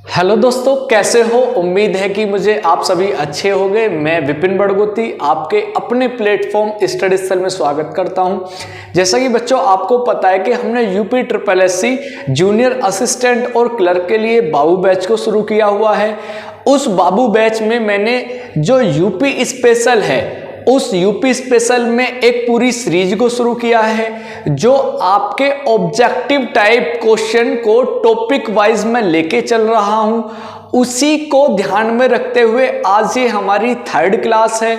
Hello दोस्तों, कैसे हो। उम्मीद है कि मुझे आप सभी अच्छे होंगे। मैं विपिन बड़गोती आपके अपने प्लेटफॉर्म स्टडी सेल में स्वागत करता हूं। जैसा कि बच्चों आपको पता है कि हमने UP triple SC junior assistant और क्लर्क के लिए बाबू बैच को शुरू किया हुआ है। उस बाबू बैच में मैंने जो यूपी स्पेशल है उस यूपी स्पेशल में एक पूरी सीरीज को शुरू किया है, जो आपके ऑब्जेक्टिव टाइप क्वेश्चन को टॉपिक वाइज में लेके चल रहा हूं। उसी को ध्यान में रखते हुए आज ये हमारी 3rd क्लास है।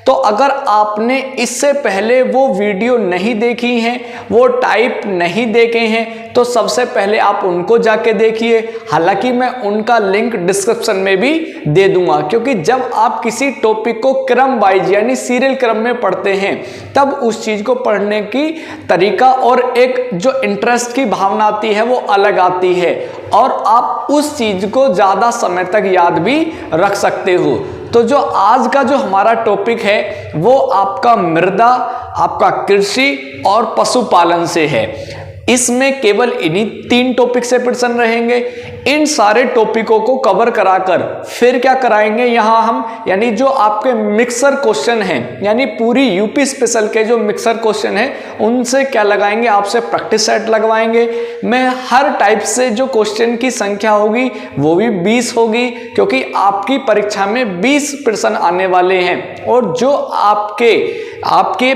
तो अगर आपने इससे पहले वो वीडियो नहीं देखी हैं, वो टाइप नहीं देखे हैं, तो सबसे पहले आप उनको जाके देखिए। हालांकि मैं उनका लिंक डिस्क्रिप्शन में भी दे दूंगा, क्योंकि जब आप किसी टॉपिक को क्रम वाइज यानी सीरियल क्रम में पढ़ते हैं तब उस चीज को पढ़ने की तरीका और एक जो इंटरेस्ट की भावना आती है वो अलग आती है, और आप उस चीज को ज्यादा समय तक याद भी रख सकते हो। तो जो आज का जो हमारा टॉपिक है वो आपका मृदा, आपका कृषि और पशुपालन से है। इसमें केवल इन्हीं 3 टॉपिक से प्रश्न रहेंगे। इन सारे टॉपिकों को कवर कराकर फिर क्या कराएंगे यहाँ हम, यानी जो आपके मिक्सर क्वेश्चन हैं, यानी पूरी यूपी स्पेशल के जो मिक्सर क्वेश्चन हैं उनसे क्या लगाएंगे, आपसे प्रैक्टिस सेट लगवाएंगे। मैं हर टाइप से जो क्वेश्चन की संख्या होगी वो भी 20 होगी, क्योंकि आपकी परीक्षा में 20 प्रश्न आने वाले हैं। और जो आपके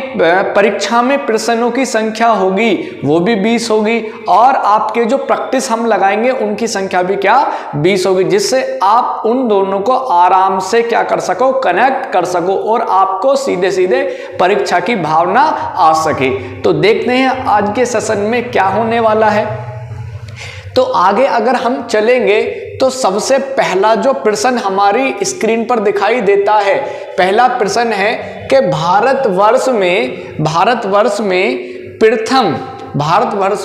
परीक्षा में प्रश्नों की संख्या होगी वो भी 20 होगी, और आपके जो प्रैक्टिस हम लगाएंगे उनकी संख्या भी क्या 20 होगी, जिससे आप उन दोनों को आराम से क्या कर सको, कनेक्ट कर सको, और आपको सीधे सीधे परीक्षा की भावना आ सके। तो देखते हैं आज के सेशन में क्या होने वाला है। तो आगे अगर हम चलेंगे तो सबसे पहला जो प्रश्न हमारी स्क्रीन पर दिखाई देता है, पहला प्रश्न है कि भारतवर्ष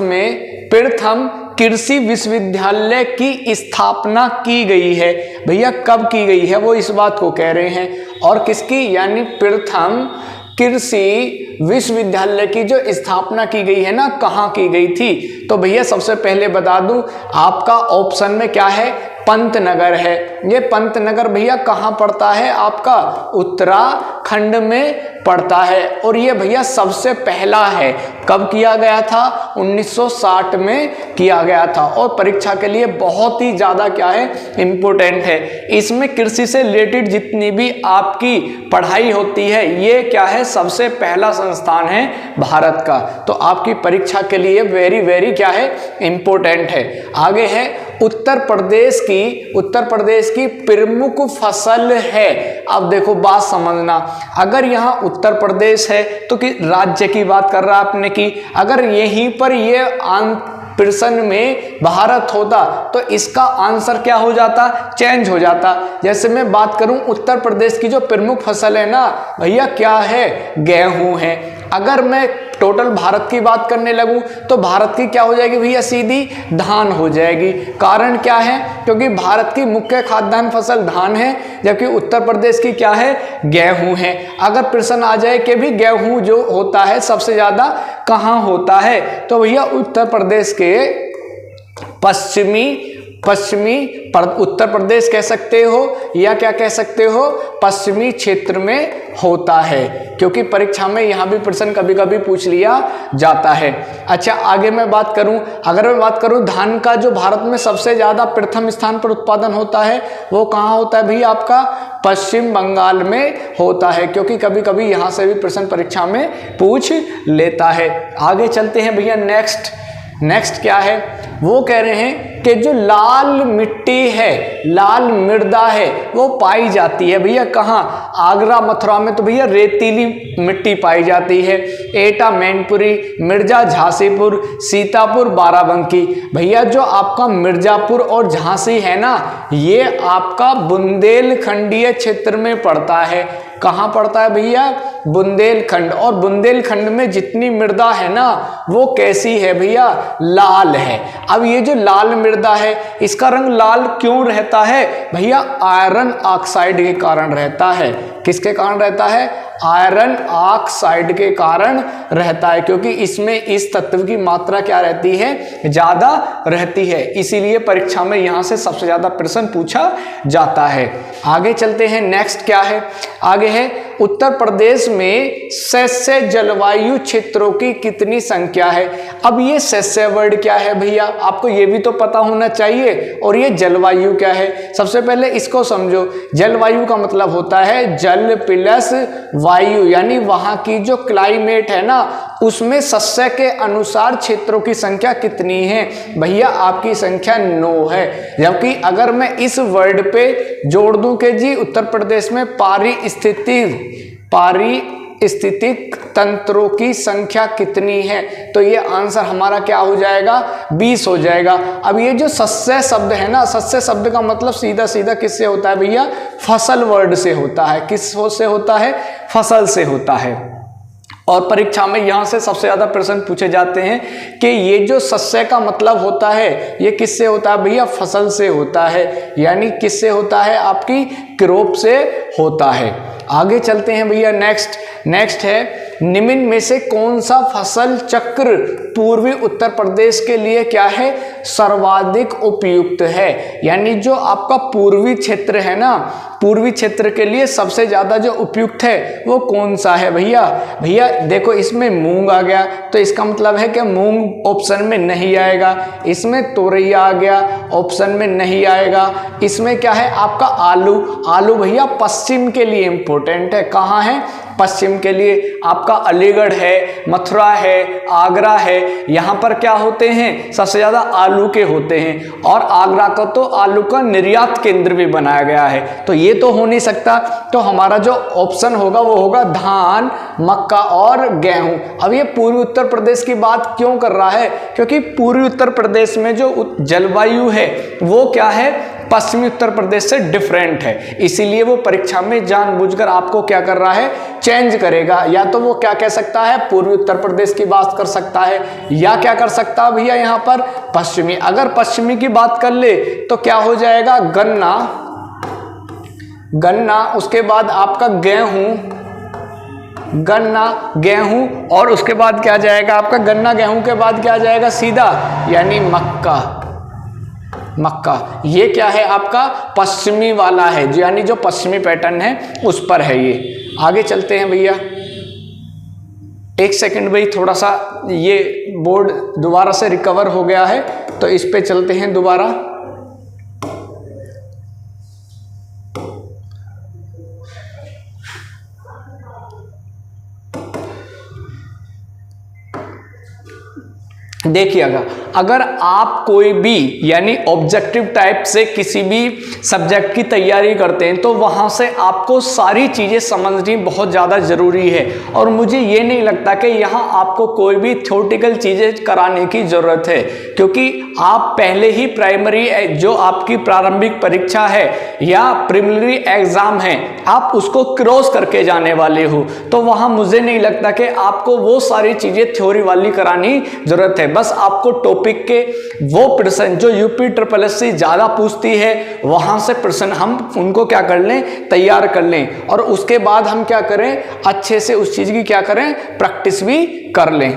में प्रथम कृषि विश्वविद्यालय की स्थापना की गई है। भैया कब की गई है वो इस बात को कह रहे हैं, और किसकी, यानी प्रथम कृषि विश्वविद्यालय की जो स्थापना की गई है ना, कहाँ की गई थी। तो भैया सबसे पहले बता दूं, आपका ऑप्शन में क्या है, पंतनगर है। ये पंतनगर भैया कहाँ पड़ता है, आपका उत्तराखंड में पड़ता है। और ये भैया सबसे पहला है, कब किया गया था, 1960 में किया गया था, और परीक्षा के लिए बहुत ही ज्यादा क्या है, इंपॉर्टेंट है। इसमें कृषि से रिलेटेड जितनी भी आपकी पढ़ाई होती है ये क्या है, सबसे पहला संस्थान है भारत का। तो आपकी परीक्षा के लिए वेरी वेरी क्या है, इंपॉर्टेंट है। आगे है उत्तर प्रदेश की प्रमुख फसल है। अब देखो बात समझना, अगर यहाँ उत्तर प्रदेश है तो कि राज्य की बात कर रहा है आपने की, अगर यहीं पर ये प्रश्न में भारत होता तो इसका आंसर क्या हो जाता, चेंज हो जाता। जैसे मैं बात करूं उत्तर प्रदेश की जो प्रमुख फसल है ना भैया, क्या है, गेहूं है। अगर मैं टोटल भारत की बात करने लगूं तो भारत की क्या हो जाएगी भैया, सीधी धान हो जाएगी। कारण क्या है, क्योंकि भारत की मुख्य खाद्यान्न फसल धान है, जबकि उत्तर प्रदेश की क्या है, गेहूं है। अगर प्रश्न आ जाए कि भी गेहूं जो होता है सबसे ज्यादा कहाँ होता है, तो भैया उत्तर प्रदेश के उत्तर प्रदेश कह सकते हो, या क्या कह सकते हो, पश्चिमी क्षेत्र में होता है, क्योंकि परीक्षा में यहां भी प्रश्न कभी कभी पूछ लिया जाता है। अच्छा आगे मैं बात करूं धान का जो भारत में सबसे ज्यादा प्रथम स्थान पर उत्पादन होता है वो कहां होता है भैया, आपका पश्चिम बंगाल में होता है, क्योंकि कभी कभी यहां से भी प्रश्न परीक्षा में पूछ लेता है। आगे चलते हैं भैया, नेक्स्ट क्या है, वो कह रहे हैं कि जो लाल मिट्टी है, लाल मृदा है, वो पाई जाती है भैया कहाँ, आगरा मथुरा में तो भैया रेतीली मिट्टी पाई जाती है। एटा मैनपुरी, मिर्जा झांसीपुर, सीतापुर बाराबंकी। भैया जो आपका मिर्जापुर और झांसी है ना, ये आपका बुंदेलखंडीय क्षेत्र में पड़ता है। कहाँ पड़ता है भैया? बुंदेलखंड। और बुंदेलखंड में जितनी मृदा है ना वो कैसी है भैया? लाल है। अब ये जो लाल मृदा है इसका रंग लाल क्यों रहता है भैया? आयरन ऑक्साइड के कारण रहता है। किसके कारण रहता है? आयरन ऑक्साइड के कारण रहता है, क्योंकि इसमें इस तत्व की मात्रा क्या रहती है? ज्यादा रहती है। इसीलिए परीक्षा में यहां से सबसे ज्यादा प्रश्न पूछा जाता है। आगे चलते हैं, नेक्स्ट क्या है? आगे है उत्तर प्रदेश में शैस्य जलवायु क्षेत्रों की कितनी संख्या है? अब ये शैस्य वर्ड क्या है भैया? आपको ये भी तो पता होना चाहिए। और ये जलवायु क्या है? सबसे पहले इसको समझो। जलवायु का मतलब होता है जल प्लस वायु, यानी वहां की जो क्लाइमेट है ना उसमें शस्य के अनुसार क्षेत्रों की संख्या कितनी है भैया? आपकी संख्या 9 है। जबकि अगर मैं इस वर्ड पे जोड़ दूं कि जी उत्तर प्रदेश में पारिस्थितिक तंत्रों की संख्या कितनी है, तो ये आंसर हमारा क्या हो जाएगा? 20 हो जाएगा। अब ये जो शस्य शब्द है ना, शस्य शब्द का मतलब सीधा सीधा किससे होता है भैया? फसल वर्ड से होता है। किस से होता है? फसल से होता है। और परीक्षा में यहां से सबसे ज्यादा प्रश्न पूछे जाते हैं कि ये जो शस्य का मतलब होता है ये किससे होता है भैया? फसल से होता है। यानी किससे होता है? आपकी क्रॉप से होता है। आगे चलते हैं भैया, नेक्स्ट है निम्न में से कौन सा फसल चक्र पूर्वी उत्तर प्रदेश के लिए क्या है? सर्वाधिक उपयुक्त है। यानी जो आपका पूर्वी क्षेत्र है ना, पूर्वी क्षेत्र के लिए सबसे ज्यादा जो उपयुक्त है वो कौन सा है भैया? भैया देखो इसमें मूंग आ गया तो इसका मतलब है कि मूंग ऑप्शन में नहीं आएगा। इसमें तोरैया आ गया, ऑप्शन में नहीं आएगा। इसमें क्या है आपका? आलू भैया पश्चिम के लिए इंपॉर्टेंट है। कहाँ है? पश्चिम के लिए। आपका अलीगढ़ है, मथुरा है, आगरा है, यहाँ पर क्या होते हैं? सबसे ज्यादा आलू के होते हैं। और आगरा को तो आलू का निर्यात केंद्र भी बनाया गया है। तो ये तो हो नहीं सकता। तो हमारा जो ऑप्शन होगा वो होगा धान, मक्का और गेहूं। अब ये पूर्वी उत्तर प्रदेश की बात क्यों कर रहा है? क्योंकि पूर्वी उत्तर प्रदेश में जो जलवायु है वो क्या है? पश्चिमी उत्तर प्रदेश से डिफरेंट है। इसीलिए वो परीक्षा में जानबूझकर आपको क्या कर रहा है? चेंज करेगा। या तो वो क्या कह सकता है? पूर्वी उत्तर प्रदेश की बात कर सकता है, या क्या कर सकता है भैया यहाँ पर? पश्चिमी। अगर पश्चिमी की बात कर ले तो क्या हो जाएगा? गन्ना, उसके बाद आपका गेहूं, और उसके बाद क्या जाएगा आपका? गन्ना गेहूं के बाद क्या जाएगा सीधा? यानी मक्का। ये क्या है आपका? पश्चिमी वाला है, यानी जो पश्चिमी पैटर्न है उस पर है ये। आगे चलते हैं भैया, एक सेकंड भाई, थोड़ा सा ये बोर्ड दोबारा से रिकवर हो गया है तो इस पे चलते हैं दोबारा। देखिएगा, अगर आप कोई भी यानी ऑब्जेक्टिव टाइप से किसी भी सब्जेक्ट की तैयारी करते हैं तो वहां से आपको सारी चीजें समझनी बहुत ज़्यादा ज़रूरी है। और मुझे ये नहीं लगता कि यहाँ आपको कोई भी थ्योरेटिकल चीज़ें कराने की ज़रूरत है, क्योंकि आप पहले ही प्राइमरी जो आपकी प्रारंभिक परीक्षा है या प्रीलिमिनरी एग्जाम है आप उसको क्रॉस करके जाने वाले हो। तो वहाँ मुझे नहीं लगता कि आपको वो सारी चीज़ें थ्योरी वाली करानी ज़रूरत है। बस आपको टॉपिक के वो प्रश्न जो यूपी SSS ज्यादा पूछती है वहां से प्रश्न हम उनको क्या कर लें? तैयार कर लें। और उसके बाद हम क्या करें? अच्छे से उस चीज की क्या करें? प्रैक्टिस भी कर लें।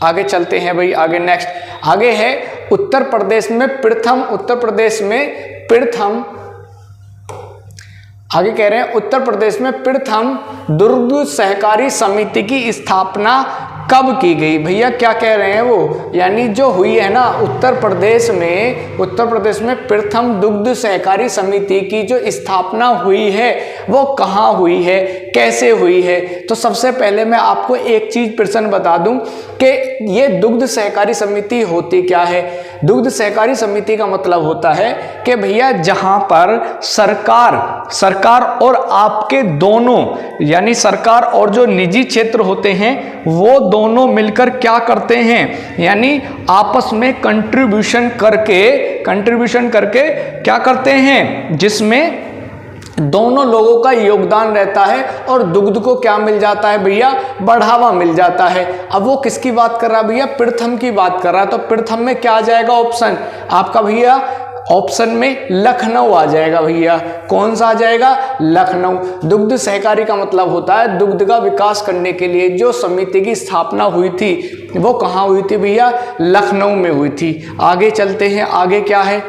आगे चलते हैं भाई, आगे नेक्स्ट आगे है उत्तर प्रदेश में प्रथम आगे कह रहे हैं उत्तर प्रदेश में प्रथम दुग्ध सहकारी समिति की स्थापना कब की गई? भैया क्या कह रहे हैं वो? यानी जो हुई है ना उत्तर प्रदेश में प्रथम दुग्ध सहकारी समिति की जो स्थापना हुई है वो कहाँ हुई है, कैसे हुई है? तो सबसे पहले मैं आपको एक चीज प्रश्न बता दूं कि ये दुग्ध सहकारी समिति होती क्या है। दुग्ध सहकारी समिति का मतलब होता है कि भैया जहां पर सरकार और आपके दोनों यानी सरकार और जो निजी क्षेत्र होते हैं वो दोनों मिलकर क्या करते हैं? यानी आपस में कंट्रीब्यूशन करके क्या करते हैं? जिसमें दोनों लोगों का योगदान रहता है और दुग्ध को क्या मिल जाता है भैया, बढ़ावा मिल जाता है। अब वो किसकी बात कर रहा है भैया, प्रथम की बात कर रहा है। तो प्रथम में क्या आ जाएगा ऑप्शन आपका भैया, ऑप्शन में लखनऊ आ जाएगा भैया। कौन सा आ जाएगा, लखनऊ। दुग्ध सहकारी का मतलब होता है दुग्ध का विकास करने के लिए जो समिति की स्थापना हुई थी वो कहाँ हुई थी भैया, लखनऊ में हुई थी। आगे चलते हैं, आगे क्या है,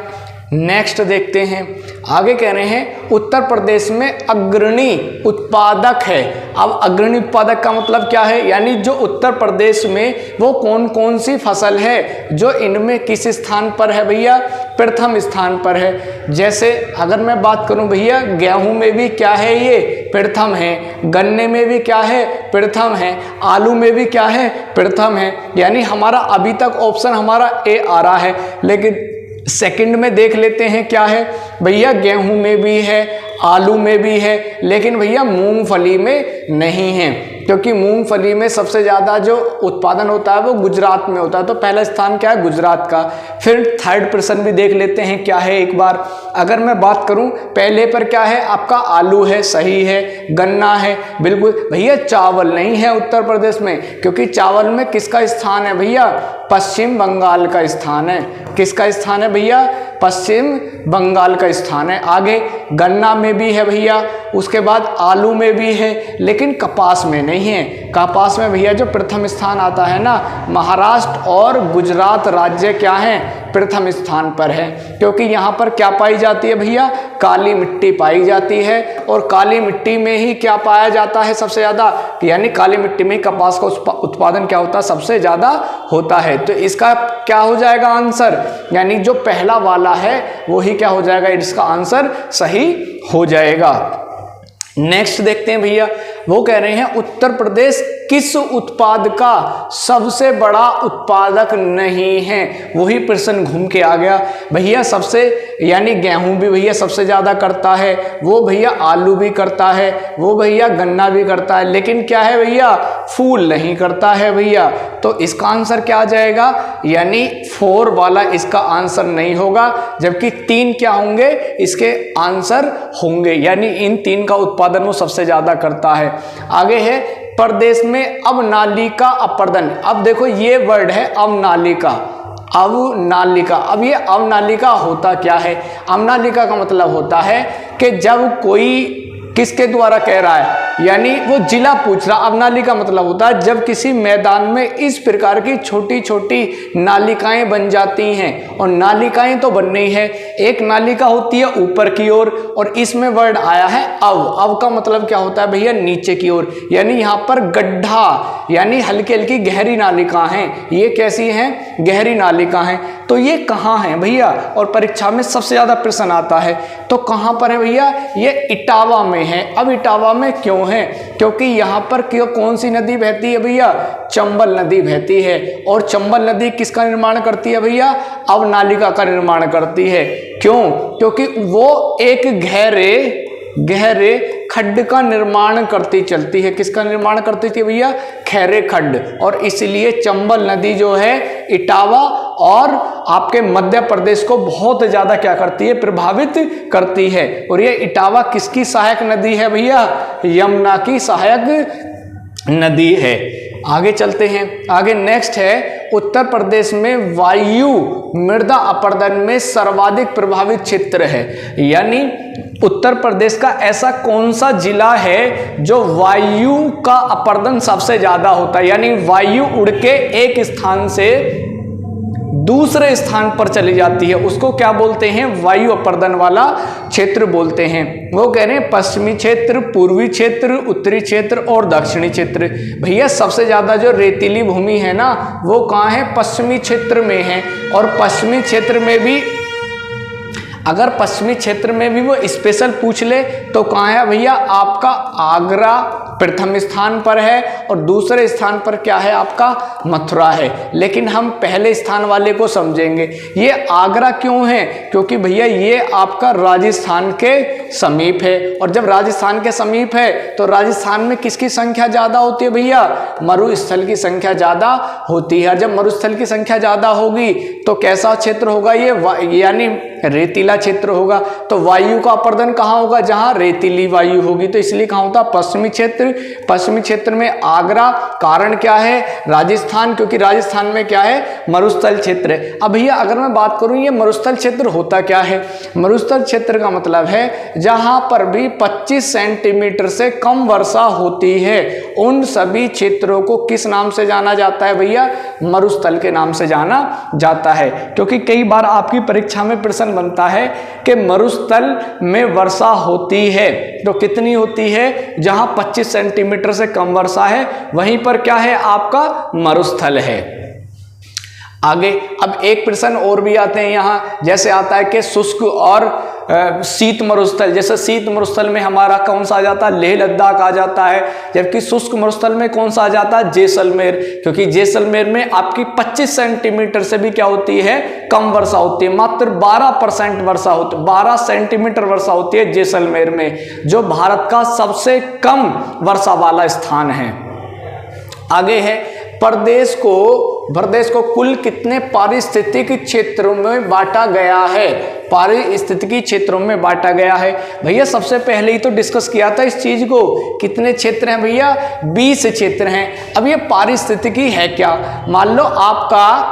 नेक्स्ट देखते हैं। आगे कह रहे हैं उत्तर प्रदेश में अग्रणी उत्पादक है। अब अग्रणी उत्पादक का मतलब क्या है, यानी जो उत्तर प्रदेश में वो कौन कौन सी फसल है जो इनमें किस स्थान पर है भैया, प्रथम स्थान पर है। जैसे अगर मैं बात करूं भैया, गेहूं में भी क्या है, ये प्रथम है, गन्ने में भी क्या है, प्रथम है, आलू में भी क्या है, प्रथम है। यानी हमारा अभी तक ऑप्शन हमारा ए आ रहा है, लेकिन सेकंड में देख लेते हैं क्या है भैया, गेहूं में भी है, आलू में भी है, लेकिन भैया मूंगफली में नहीं है, क्योंकि मूंगफली में सबसे ज़्यादा जो उत्पादन होता है वो गुजरात में होता है। तो पहला स्थान क्या है, गुजरात का। फिर थर्ड पर्सन भी देख लेते हैं क्या है एक बार। अगर मैं बात करूं पहले पर क्या है आपका, आलू है, सही है, गन्ना है, बिल्कुल भैया। चावल नहीं है उत्तर प्रदेश में, क्योंकि चावल में किसका स्थान है भैया, पश्चिम बंगाल का स्थान है। किसका स्थान है भैया, पश्चिम बंगाल का स्थान है। आगे गन्ना में भी है भैया, उसके बाद आलू में भी है, लेकिन कपास में नहीं है। कपास में भैया जो प्रथम स्थान आता है ना, महाराष्ट्र और गुजरात राज्य क्या है, प्रथम स्थान पर है, क्योंकि यहाँ पर क्या पाई जाती है भैया, काली मिट्टी पाई जाती है। और काली मिट्टी में ही क्या पाया जाता है सबसे ज़्यादा, यानी काली मिट्टी में कपास का उत्पादन क्या होता है, सबसे ज़्यादा होता है। तो इसका क्या हो जाएगा आंसर, यानी जो पहला वाला है वही क्या हो जाएगा, इसका आंसर सही हो जाएगा। नेक्स्ट देखते हैं भैया, वो कह रहे हैं उत्तर प्रदेश किस उत्पाद का सबसे बड़ा उत्पादक नहीं है। वही प्रश्न घूम के आ गया भैया। सबसे यानी गेहूं भी भैया सबसे ज़्यादा करता है, वो भैया आलू भी करता है, वो भैया गन्ना भी करता है, लेकिन क्या है भैया, फूल नहीं करता है भैया। तो इसका आंसर क्या आ जाएगा, यानी 4 वाला इसका आंसर नहीं होगा, जबकि 3 क्या होंगे इसके आंसर होंगे, यानी इन 3 का उत्पादन वो सबसे ज़्यादा करता है। आगे है प्रदेश में अवनालिका अपर्दन। अब देखो ये वर्ड है अवनालिका, अवनालिका। अब ये अवनालिका होता क्या है, अवनालिका का मतलब होता है कि जब कोई किसके द्वारा कह रहा है, यानी वो जिला पूछ रहा। अवनाली का मतलब होता है जब किसी मैदान में इस प्रकार की छोटी छोटी नालिकाएं बन जाती हैं, और नालिकाएं तो बन रही है, एक नालिका होती है ऊपर की ओर और इसमें वर्ड आया है अव का मतलब क्या होता है भैया, नीचे की ओर, यानी यहाँ पर गड्ढा, यानी हल्की हल्की गहरी नालिका हैं। ये कैसी हैं, गहरी नालिका हैं। तो ये कहाँ है भैया, और परीक्षा में सबसे ज्यादा प्रश्न आता है, तो कहाँ पर है भैया, ये इटावा में है। अब इटावा में क्यों है, क्योंकि यहाँ पर कौन सी नदी बहती है भैया, चंबल नदी बहती है, और चंबल नदी किसका निर्माण करती है भैया, अवनालिका का निर्माण करती है। क्यों, क्योंकि वो एक गहरे खड्ड का निर्माण करती चलती है। किसका निर्माण करती थी भैया, खैरे खड्ड, और इसलिए चंबल नदी जो है इटावा और आपके मध्य प्रदेश को बहुत ज्यादा क्या करती है, प्रभावित करती है। और ये इटावा किसकी सहायक नदी है भैया, यमुना की सहायक नदी है। आगे चलते हैं, आगे नेक्स्ट है उत्तर प्रदेश में वायु मृदा अपरदन में सर्वाधिक प्रभावित क्षेत्र है, यानी उत्तर प्रदेश का ऐसा कौन सा जिला है जो वायु का अपरदन सबसे ज्यादा होता है, यानी वायु उड़ के एक स्थान से दूसरे स्थान पर चली जाती है, उसको क्या बोलते हैं, वायु अपर्दन वाला क्षेत्र बोलते हैं। वो कह रहे हैं पश्चिमी क्षेत्र, पूर्वी क्षेत्र, उत्तरी क्षेत्र और दक्षिणी क्षेत्र। भैया सबसे ज्यादा जो रेतीली भूमि है ना वो कहाँ है, पश्चिमी क्षेत्र में है। और पश्चिमी क्षेत्र में भी, अगर पश्चिमी क्षेत्र में भी वो स्पेशल पूछ ले तो कहाँ है भैया, आपका आगरा प्रथम स्थान पर है और दूसरे स्थान पर क्या है आपका, मथुरा है। लेकिन हम पहले स्थान वाले को समझेंगे। ये आगरा क्यों है, क्योंकि भैया ये आपका राजस्थान के समीप है, और जब राजस्थान के समीप है तो राजस्थान में किसकी संख्या ज्यादा होती है भैया, मरुस्थल की संख्या ज्यादा होती है। जब मरुस्थल की संख्या ज्यादा होगी तो कैसा क्षेत्र होगा ये, यानी रेतीला क्षेत्र होगा। तो वायु का अपर्दन कहाँ होगा? जहां रेतीली वायु होगी। तो इसलिए कहाँ होता? पश्चिमी क्षेत्र। पश्चिमी क्षेत्र में आगरा, कारण क्या है? राजस्थान, क्योंकि राजस्थान में क्या है? मरुस्थल क्षेत्र है। अब भैया अगर मैं बात करूं ये मरुस्थल क्षेत्र होता क्या है? मरुस्थल क्षेत्र का मतलब है जहां पर भी 25 सेंटीमीटर से कम वर्षा होती है, उन सभी क्षेत्रों को किस नाम से जाना जाता है भैया? मरुस्थल के नाम से जाना जाता है। क्योंकि कई बार आपकी परीक्षा में प्रश्न बनता है कि मरुस्थल में वर्षा होती है तो कितनी होती है? जहां 25 सेंटीमीटर से कम वर्षा है वहीं पर क्या है? आपका मरुस्थल है। आगे अब एक प्रश्न और भी आते हैं यहाँ, जैसे आता है कि शुष्क और शीत मरुस्थल। जैसे शीत मरुस्थल में हमारा कौन सा आ जाता है? लेह लद्दाख आ जाता है। जबकि शुष्क मरुस्थल में कौन सा आ जाता है? जैसलमेर, क्योंकि जैसलमेर में आपकी 25 सेंटीमीटर से भी क्या होती है? कम वर्षा होती है। मात्र 12% वर्षा होती है, 12 सेंटीमीटर वर्षा होती है जैसलमेर में, जो भारत का सबसे कम वर्षा वाला स्थान है। आगे है प्रदेश को कुल कितने पारिस्थितिक क्षेत्रों में बांटा गया है? पारिस्थितिकी क्षेत्रों में बांटा गया है। भैया सबसे पहले ही तो डिस्कस किया था इस चीज को। कितने क्षेत्र हैं भैया? 20 क्षेत्र हैं। अब ये पारिस्थितिकी है क्या? मान लो आपका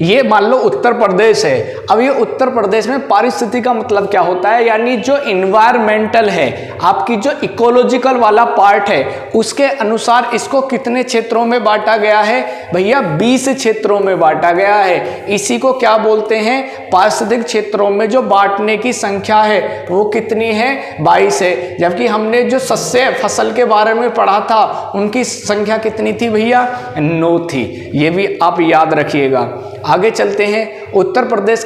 ये मान लो उत्तर प्रदेश है। अब ये उत्तर प्रदेश में पारिस्थितिकी का मतलब क्या होता है? यानी जो इन्वायरमेंटल है, आपकी जो इकोलॉजिकल वाला पार्ट है, उसके अनुसार इसको कितने क्षेत्रों में बांटा गया है भैया? 20 क्षेत्रों में बांटा गया है। इसी को क्या बोलते हैं? पारिस्थितिक क्षेत्रों में जो बांटने की संख्या है वो कितनी है? 22 है। जबकि हमने जो सस्य फसल के बारे में पढ़ा था उनकी संख्या कितनी थी भैया? 9 थी। ये भी आप याद रखिएगा। आगे चलते हैं। उत्तर प्रदेश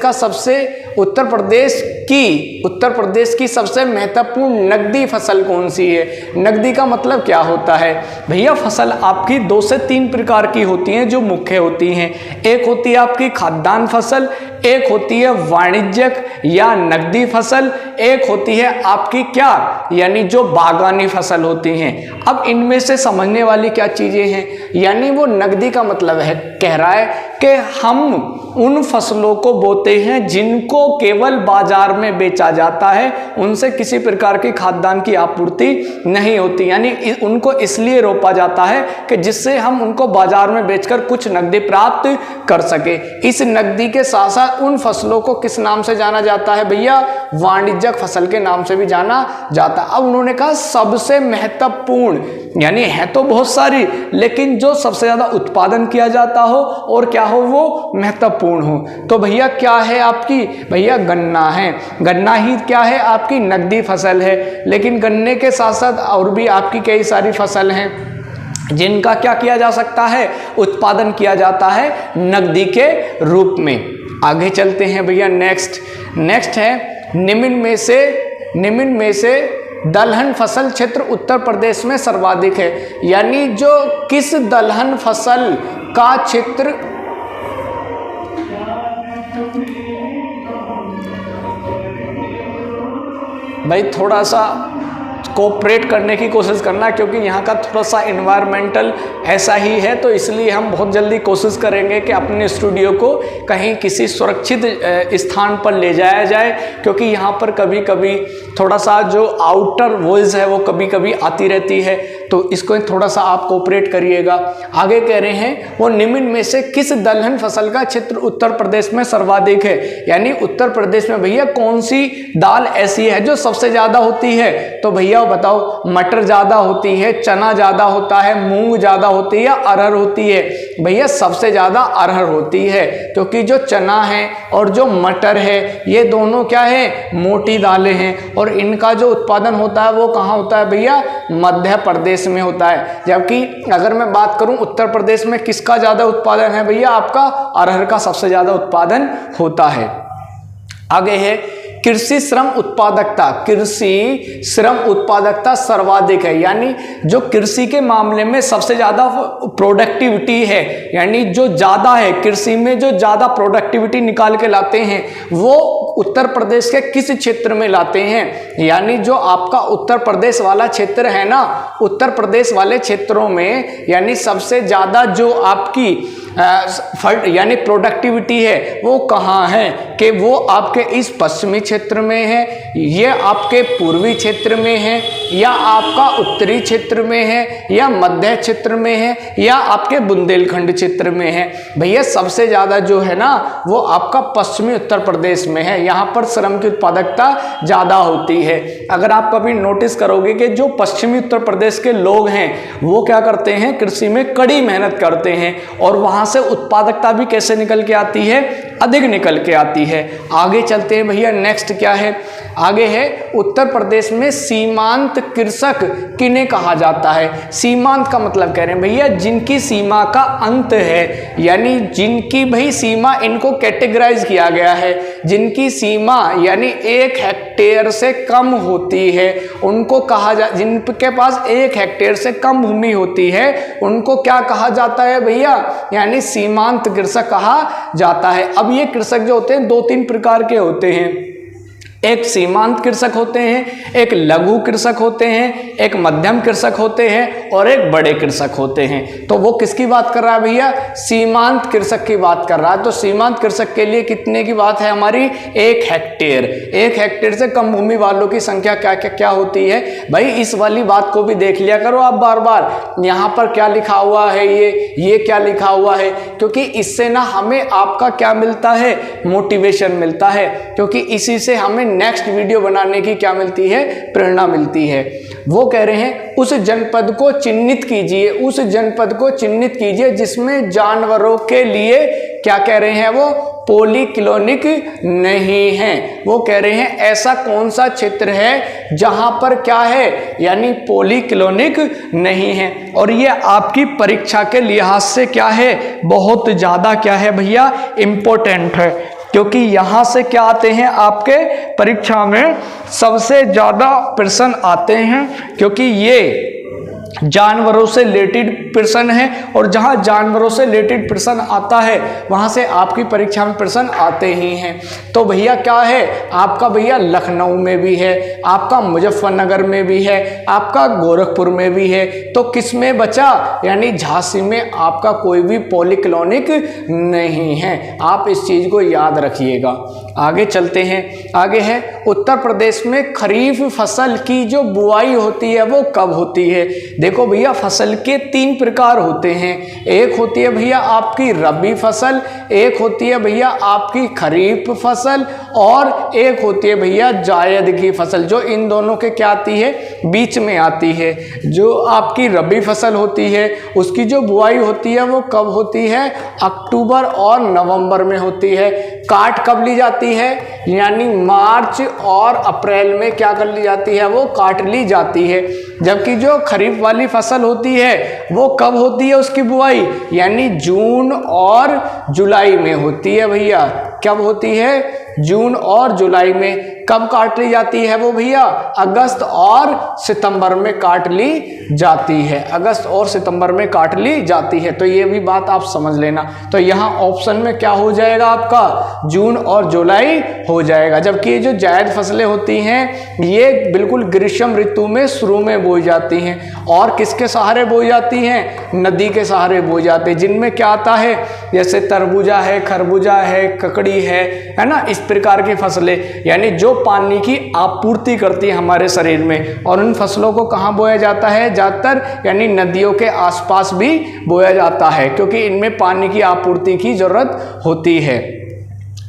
की सबसे महत्वपूर्ण नकदी फसल कौन सी है? नकदी का मतलब क्या होता है भैया? फसल आपकी 2 से 3 प्रकार की होती हैं जो मुख्य होती हैं। एक होती है आपकी खाद्यान्न फसल, एक होती है वाणिज्यिक या नकदी फसल, एक होती है आपकी क्या? यानी जो बागानी फसल होती हैं। अब इनमें से समझने वाली क्या चीजें हैं? यानी वो नकदी का मतलब है, कह रहा है कि हम उन फसलों को बोते हैं जिनको केवल बाजार में बेचा जाता है, उनसे किसी प्रकार की खाद्यान्न की आपूर्ति नहीं होती। यानी उनको इसलिए रोपा जाता है कि जिससे हम उनको बाजार में बेचकर कुछ नकदी प्राप्त कर सके। इस नकदी के साथ साथ उन फसलों को किस नाम से जाना जाता है भैया? वाणिज्यिक फसल के नाम से भी जाना जाता है। अब उन्होंने कहा सबसे महत्वपूर्ण, यानी है तो बहुत सारी, लेकिन जो सबसे ज्यादा उत्पादन किया जाता हो और क्या हो? वो महत्वपूर्ण हो। तो भैया क्या है आपकी? भैया गन्ना है। गन्ना ही क्या है? आपकी नकदी फसल है। लेकिन गन्ने के साथ साथ और भी आपकी कई सारी फसल हैं जिनका क्या किया जा सकता है? उत्पादन किया जाता है नकदी के रूप में। आगे चलते हैं भैया। नेक्स्ट है निम्न में से दलहन फसल क्षेत्र उत्तर प्रदेश में सर्वाधिक है। यानी जो किस दलहन फसल का क्षेत्र भाई थोड़ा सा कोऑपरेट करने की कोशिश करना, क्योंकि यहाँ का थोड़ा सा इन्वायरमेंटल ऐसा ही है, तो इसलिए हम बहुत जल्दी कोशिश करेंगे कि अपने स्टूडियो को कहीं किसी सुरक्षित स्थान पर ले जाया जाए, क्योंकि यहाँ पर कभी कभी थोड़ा सा जो आउटर वॉइस है वो कभी कभी आती रहती है, तो इसको थोड़ा सा आप कोऑपरेट करिएगा। आगे कह रहे हैं वो निम्न में से किस दलहन फसल का क्षेत्र उत्तर प्रदेश में सर्वाधिक है? यानी उत्तर प्रदेश में भैया कौन सी दाल ऐसी है जो सबसे ज्यादा होती है? तो भैया बताओ, मटर ज्यादा होती है, चना ज्यादा होता है, मूंग ज्यादा होती है या अरहर होती है? भैया सबसे ज्यादा अरहर होती है, क्योंकि जो चना है और जो मटर है ये दोनों क्या है? मोटी दालें हैं, और इनका जो उत्पादन होता है वो कहाँ होता है भैया? मध्य प्रदेश में होता है। जबकि अगर मैं बात करूं उत्तर प्रदेश में किसका ज्यादा उत्पादन है भैया? आपका अरहर का सबसे ज्यादा उत्पादन होता है। आगे है कृषि श्रम उत्पादकता सर्वाधिक है। यानी जो कृषि के मामले में सबसे ज्यादा प्रोडक्टिविटी है, यानी जो ज्यादा है कृषि में, जो ज्यादा प्रोडक्टिविटी निकाल के लाते हैं वो उत्तर प्रदेश के किस क्षेत्र में लाते हैं, यानी जो आपका उत्तर प्रदेश वाला क्षेत्र है ना, उत्तर प्रदेश वाले क्षेत्रों में यानी सबसे ज्यादा जो आपकी यानी प्रोडक्टिविटी है वो कहाँ है, कि वो आपके इस पश्चिमी क्षेत्र में है, ये आपके पूर्वी क्षेत्र में है, या आपका उत्तरी क्षेत्र में है, या मध्य क्षेत्र में है, या आपके बुंदेलखंड क्षेत्र में है। भैया सबसे ज्यादा जो है ना वो आपका पश्चिमी उत्तर प्रदेश में है, यहाँ पर श्रम की उत्पादकता ज्यादा होती है। अगर आप कभी नोटिस करोगे कि जो पश्चिमी उत्तर प्रदेश के लोग हैं वो क्या करते हैं, कृषि में कड़ी मेहनत करते हैं, और वहां से उत्पादकता भी कैसे निकल के आती है, अधिक निकल के आती है। आगे चलते हैं भैया, नेक्स्ट क्या है, आगे है उत्तर प्रदेश में सीमांत कृषक किन्हें कहा जाता है। सीमांत का मतलब कह रहे हैं भैया जिनकी सीमा का अंत है, यानी जिनकी भाई सीमा, इनको कैटेगराइज किया गया है, जिनकी सीमा यानी 1 हेक्टेयर से कम होती है उनको कहा जिनके पास 1 हेक्टेयर से कम भूमि होती है उनको क्या कहा जाता है भैया, यानी सीमांत कृषक कहा जाता है। अब ये कृषक जो होते हैं 2-3 प्रकार के होते हैं, एक सीमांत कृषक होते हैं, एक लघु कृषक होते हैं, एक मध्यम कृषक होते हैं, और एक बड़े कृषक होते हैं। तो वो किसकी बात कर रहा है भैया, सीमांत कृषक की बात कर रहा है। तो सीमांत कृषक के लिए कितने की बात है हमारी, 1 हेक्टेयर। 1 हेक्टेयर से कम भूमि वालों की संख्या क्या क्या क्या होती है भाई, इस वाली बात को भी देख लिया करो आप बार बार, यहाँ पर क्या लिखा हुआ है, ये क्या लिखा हुआ है, क्योंकि इससे ना हमें आपका क्या मिलता है, मोटिवेशन मिलता है, क्योंकि इसी से हमें नेक्स्ट वीडियो बनाने की क्या मिलती है, प्रेरणा मिलती है। वो कह रहे हैं उस जनपद को चिन्हित कीजिए, उस जनपद को चिन्हित कीजिए जिसमें जानवरों के लिए क्या कह रहे हैं वो पॉलीक्लिनिक नहीं है। वो कह रहे हैं ऐसा कौन सा क्षेत्र है जहां पर क्या है, यानी पॉलीक्लिनिक नहीं है। और ये आपकी परीक्षा के लिहाज से क्या है, बहुत ज्यादा क्या है भैया, इंपॉर्टेंट है, क्योंकि यहां से क्या आते हैं आपके परीक्षा में सबसे ज्यादा प्रश्न आते हैं, क्योंकि ये जानवरों से रिलेटेड प्रश्न है, और जहां जानवरों से रिलेटेड प्रश्न आता है वहां से आपकी परीक्षा में प्रश्न आते ही हैं। तो भैया क्या है आपका, भैया लखनऊ में भी है, आपका मुजफ्फरनगर में भी है, आपका गोरखपुर में भी है, तो किस में बचा, यानी झांसी में आपका कोई भी पॉलीक्लिनिक नहीं है। आप इस चीज को याद रखिएगा। आगे चलते हैं, आगे है उत्तर प्रदेश में खरीफ फसल की जो बुआई होती है वो कब होती है। देखो भैया फसल के 3 प्रकार होते हैं, एक होती है भैया आपकी रबी फसल, एक होती है भैया आपकी खरीफ फसल, और एक होती है भैया जायद की फसल, जो इन दोनों के क्या आती है, बीच में आती है। जो आपकी रबी फसल होती है उसकी जो बुआई होती है वो कब होती है, अक्टूबर और नवंबर में होती है। काट कब ली जाती है, यानी मार्च और अप्रैल में क्या कर ली जाती है, वो काट ली जाती है। जबकि जो खरीफ वाली फसल होती है वो कब होती है उसकी बुआई, यानी जून और जुलाई में होती है भैया। कब होती है, जून और जुलाई में। कब काट ली जाती है वो भैया, अगस्त और सितंबर में काट ली जाती है, अगस्त और सितंबर में काट ली जाती है। तो ये भी बात आप समझ लेना। तो यहाँ ऑप्शन में क्या हो जाएगा आपका, जून और जुलाई हो जाएगा। जबकि ये जो जायद फसलें होती हैं ये बिल्कुल ग्रीष्म ऋतु में शुरू में बोई जाती हैं, और किसके सहारे बोई जाती हैं, नदी के सहारे बोई जाती है, जिनमें क्या आता है, जैसे तरबूजा है, खरबूजा है, ककड़ी है ना, इस प्रकार की फसलें, यानी जो पानी की आपूर्ति करती है हमारे शरीर में। और उन फसलों को कहाँ बोया जाता है, ज्यादातर यानी नदियों के आसपास भी बोया जाता है, क्योंकि इनमें पानी की आपूर्ति की जरूरत होती है।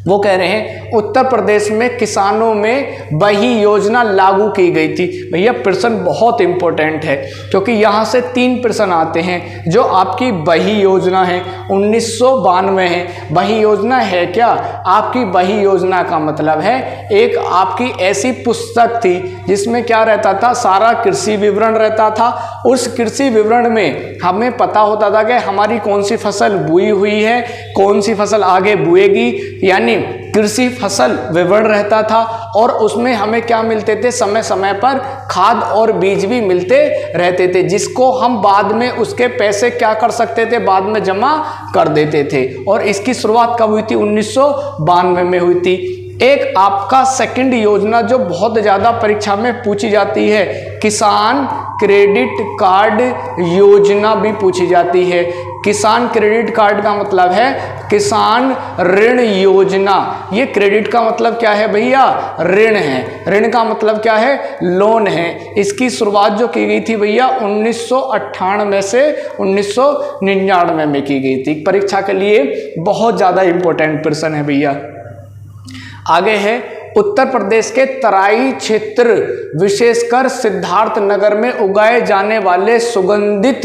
वो कह रहे हैं उत्तर प्रदेश में किसानों में वही योजना लागू की गई थी। भैया प्रश्न बहुत इंपॉर्टेंट है, क्योंकि यहाँ से 3 प्रश्न आते हैं। जो आपकी वही योजना है 1992 है। वही योजना है क्या, आपकी वही योजना का मतलब है एक आपकी ऐसी पुस्तक थी जिसमें क्या रहता था, सारा कृषि विवरण रहता था। उस कृषि विवरण में हमें पता होता था कि हमारी कौन सी फसल बुई हुई है, कौन सी फसल आगे बुएगी, यानी कृषि फसल विवरण रहता था। और उसमें हमें क्या मिलते थे, समय समय पर खाद और बीज भी मिलते रहते थे, जिसको हम बाद में उसके पैसे क्या कर सकते थे, बाद में जमा कर देते थे। और इसकी शुरुआत कब हुई थी, 1992 में हुई थी। एक आपका सेकंड योजना जो बहुत ज्यादा परीक्षा में पूछी जाती है, किसान क्रेडिट कार्ड योजना भी पूछी जाती है। किसान क्रेडिट कार्ड का मतलब है किसान ऋण योजना। ये क्रेडिट का मतलब क्या है भैया? ऋण है। ऋण का मतलब क्या है? लोन है। इसकी शुरुआत जो की गई थी भैया 1998 से 1999 में की गई थी। परीक्षा के लिए बहुत ज्यादा इंपॉर्टेंट प्रश्न है भैया। आगे है, उत्तर प्रदेश के तराई क्षेत्र विशेषकर सिद्धार्थ नगर में उगाए जाने वाले सुगंधित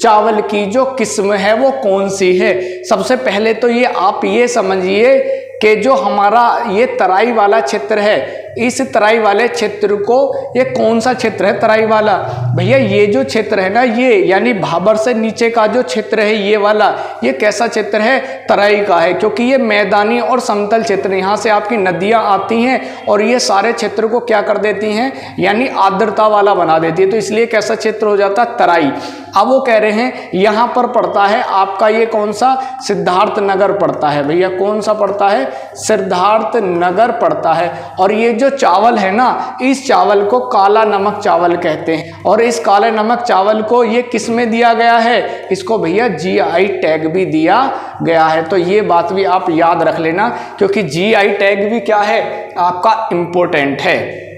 चावल की जो किस्म है वो कौन सी है? सबसे पहले तो ये आप ये समझिए कि जो हमारा ये तराई वाला क्षेत्र है, इस तराई वाले क्षेत्र को, ये कौन सा क्षेत्र है तराई वाला? भैया ये जो क्षेत्र है ना, ये यानी भाबर से नीचे का जो क्षेत्र है ये वाला, ये कैसा क्षेत्र है? तराई का है, क्योंकि ये मैदानी और समतल क्षेत्र, यहाँ से आपकी नदियाँ आती हैं और ये सारे क्षेत्र को क्या कर देती हैं, यानी आर्द्रता वाला बना देती है, तो इसलिए कैसा क्षेत्र हो जाता है? तराई। अब वो कह रहे हैं यहाँ पर पड़ता है आपका ये कौन सा? सिद्धार्थ नगर पड़ता है भैया। कौन सा पड़ता है? सिद्धार्थ नगर पड़ता है। और ये जो चावल है ना, इस चावल को काला नमक चावल कहते हैं। और इस काले नमक चावल को ये किस में दिया गया है? इसको भैया GI टैग भी दिया गया है। तो ये बात भी आप याद रख लेना, क्योंकि GI टैग भी क्या है? आपका इम्पोर्टेंट है।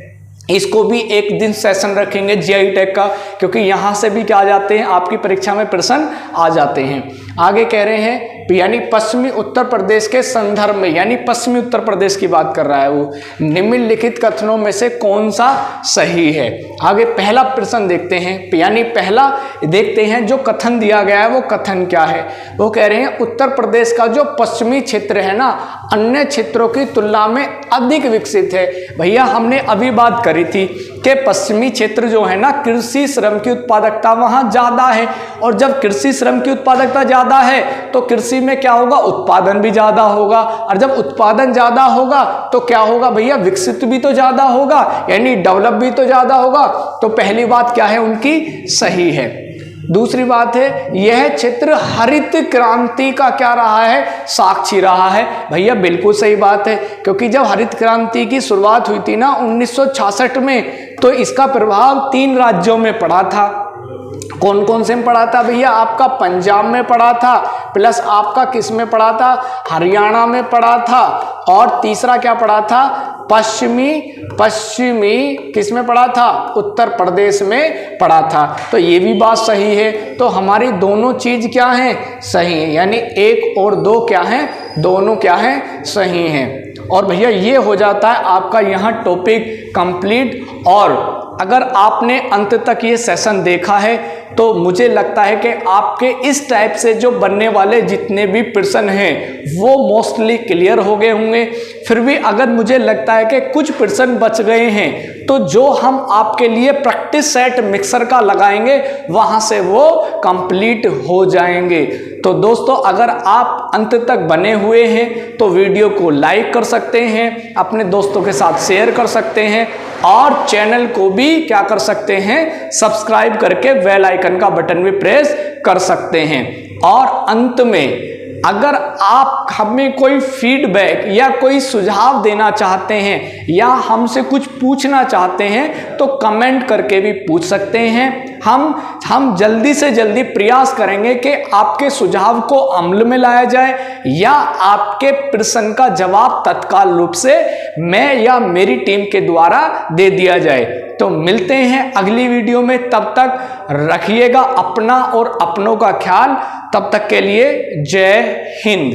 इसको भी एक दिन सेशन रखेंगे GI टैग का, क्योंकि यहां से भी क्या आ जाते हैं, आपकी परीक्षा में प्रश्न आ जाते हैं। आगे कह रहे हैं यानी पश्चिमी उत्तर प्रदेश के संदर्भ में, यानी पश्चिमी उत्तर प्रदेश की बात कर रहा है वो, निम्नलिखित कथनों में से कौन सा सही है? आगे पहला प्रश्न देखते हैं, यानी पहला देखते हैं जो कथन दिया गया है वो कथन क्या है। वो कह रहे हैं उत्तर प्रदेश का जो पश्चिमी क्षेत्र है ना, अन्य क्षेत्रों की तुलना में अधिक विकसित है। भैया हमने अभी बात करी थी कि पश्चिमी क्षेत्र जो है ना, कृषि श्रम की उत्पादकता वहां ज्यादा है, और जब कृषि श्रम की उत्पादकता ज्यादा है तो कृषि में क्या होगा? उत्पादन भी ज्यादा होगा, और जब उत्पादन ज्यादा होगा तो क्या होगा भैया? विकसित भी तो ज्यादा होगा, यानी डेवलप भी तो ज्यादा होगा। तो पहली बात क्या है उनकी? सही है। दूसरी बात है, यह क्षेत्र हरित क्रांति का क्या रहा है? साक्षी रहा है। भैया बिल्कुल सही बात है, क्योंकि जब हरित क्रांति की शुरुआत हुई थी ना 1966 में, तो इसका प्रभाव 3 राज्यों में पड़ा था। कौन कौन से में पड़ा था भैया? आपका पंजाब में पड़ा था, प्लस आपका किस में पड़ा था? हरियाणा में पड़ा था, और तीसरा क्या पड़ा था? पश्चिमी किस में पड़ा था? उत्तर प्रदेश में पड़ा था। तो ये भी बात सही है। तो हमारी दोनों चीज क्या है? सही है, यानी 1 और 2 क्या है? दोनों क्या है? सही हैं। और भैया ये हो जाता है आपका यहाँ टॉपिक कंप्लीट। और अगर आपने अंत तक ये सेशन देखा है तो मुझे लगता है कि आपके इस टाइप से जो बनने वाले जितने भी प्रश्न हैं वो मोस्टली क्लियर हो गए होंगे। फिर भी अगर मुझे लगता है कि कुछ प्रश्न बच गए हैं तो जो हम आपके लिए प्रैक्टिस सेट मिक्सर का लगाएंगे वहां से वो कंप्लीट हो जाएंगे। तो दोस्तों अगर आप अंत तक बने हुए हैं तो वीडियो को लाइक कर सकते हैं, अपने दोस्तों के साथ शेयर कर सकते हैं, और चैनल को भी क्या कर सकते हैं? सब्सक्राइब करके बेल आइकन का बटन भी प्रेस कर सकते हैं। और अंत में अगर आप हमें कोई फीडबैक या कोई सुझाव देना चाहते हैं या हमसे कुछ पूछना चाहते हैं तो कमेंट करके भी पूछ सकते हैं। हम जल्दी से जल्दी प्रयास करेंगे कि आपके सुझाव को अमल में लाया जाए या आपके प्रश्न का जवाब तत्काल रूप से मैं या मेरी टीम के द्वारा दे दिया जाए। तो मिलते हैं अगली वीडियो में, तब तक रखिएगा अपना और अपनों का ख्याल। तब तक के लिए जय हिंद।